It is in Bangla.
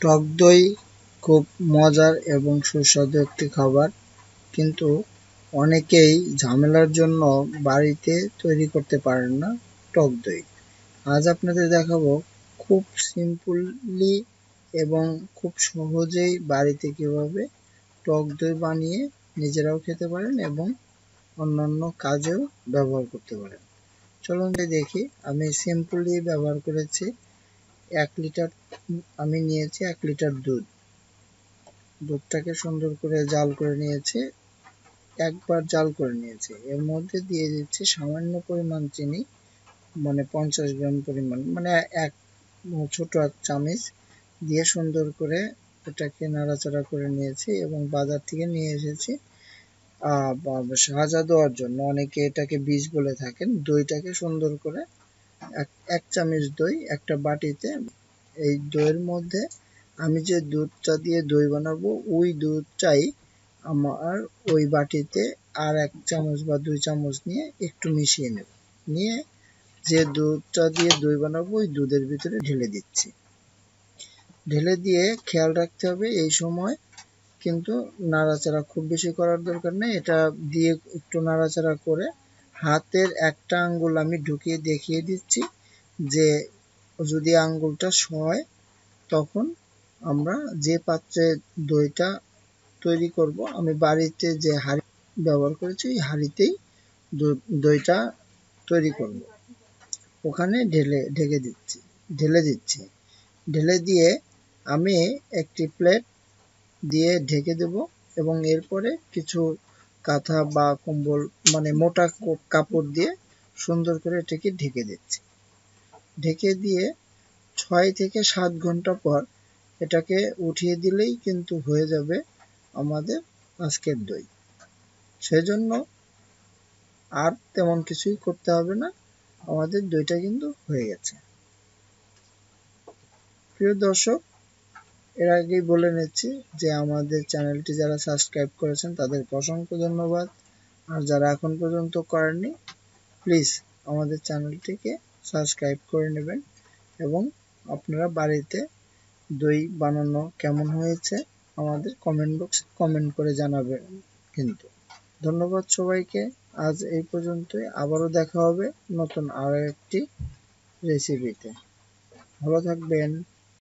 টক দই খুব মজার এবং সুস্বাদু একটি খাবার, কিন্তু অনেকেই ঝামেলার জন্য বাড়িতে তৈরি করতে পারেন না টক দই। আজ আপনাদের দেখাবো খুব সিম্পলি এবং খুব সহজেই বাড়িতে কিভাবে টক দই বানিয়ে নিজেরাও খেতে পারেন এবং অন্যান্য কাজেও ব্যবহার করতে পারেন। চলুন দেখি। আমি সিম্পলি ব্যবহার করেছি 1 লিটার। আমি নিয়েছি 1 লিটার দুধ। দুধটাকে সুন্দর করে জাল করে নিয়েছি, একবার জাল করে নিয়েছি। এর মধ্যে দিয়ে দিচ্ছি সামান্য পরিমাণ চিনি, মানে 50 গ্রাম পরিমাণ, মানে এক ছোট 1 চামচ দিয়ে সুন্দর করে এটাকে নাড়াচাড়া করে নিয়েছি এবং বাজার থেকে নিয়ে এসেছি সাজা দেওয়ার জন্য। অনেকে এটাকে বীজ বলে থাকেন। দইটাকে সুন্দর করে 1 চামচ দই একটা বাটিতে, এই দইয়ের মধ্যে আমি যে দুধটা দিয়ে দই বানাবো ওই দুধটাই আমার ওই বাটিতে আর 1 চামচ বা 2 চামচ নিয়ে একটু মিশিয়ে নেব। নিয়ে যে দুধটা দিয়ে দই বানাবো ওই দুধের ভিতরে ঢেলে দিচ্ছি। ঢেলে দিয়ে খেয়াল রাখতে হবে এই সময় কিন্তু নাড়াচাড়া খুব বেশি করার দরকার নেই। এটা দিয়ে একটু নাড়াচাড়া করে হাতের একটা আঙ্গুল আমি ঢুকিয়ে দেখিয়ে দিচ্ছি যে যদি আঙ্গুলটা সয় তখন আমরা যে পাত্রে দইটা তৈরি করব, আমি বাড়িতে যে হাঁড়ি ব্যবহার করেছি ওই হাঁড়িতেই দইটা তৈরি করব, ওখানে ঢেলে দিচ্ছি। ঢেলে দিয়ে আমি একটি প্লেট দিয়ে ঢেকে দেব এবং এরপরে কিছু কাঁথা বা কম্বল, মানে মোটা কাপড় দিয়ে সুন্দর করে এটাকে ঢেকে দিচ্ছি। ঢেকে দিয়ে 6 থেকে 7 ঘন্টা পর এটাকে উঠিয়ে দিলেই কিন্তু হয়ে যাবে আমাদের আজকের দই। সেজন্য আর তেমন কিছুই করতে হবে না, আমাদের দইটা কিন্তু হয়ে গেছে। প্রিয় দর্শক, এর আগেই বলে নিচ্ছি যে আমাদের চ্যানেলটি যারা সাবস্ক্রাইব করেছেন তাদেরকে অসংখ্য ধন্যবাদ। আর যারা এখন পর্যন্ত করেননি, প্লিজ আমাদের চ্যানেলটিকে সাবস্ক্রাইব করে নেবেন এবং আপনারা বাড়িতে দই বানানো কেমন হয়েছে আমাদের কমেন্ট বক্সে কমেন্ট করে জানাবেন কিন্তু। ধন্যবাদ সবাইকে। আজ এই পর্যন্তই। আবারও দেখা হবে নতুন আরো একটি রেসিপিতে। ভালো থাকবেন।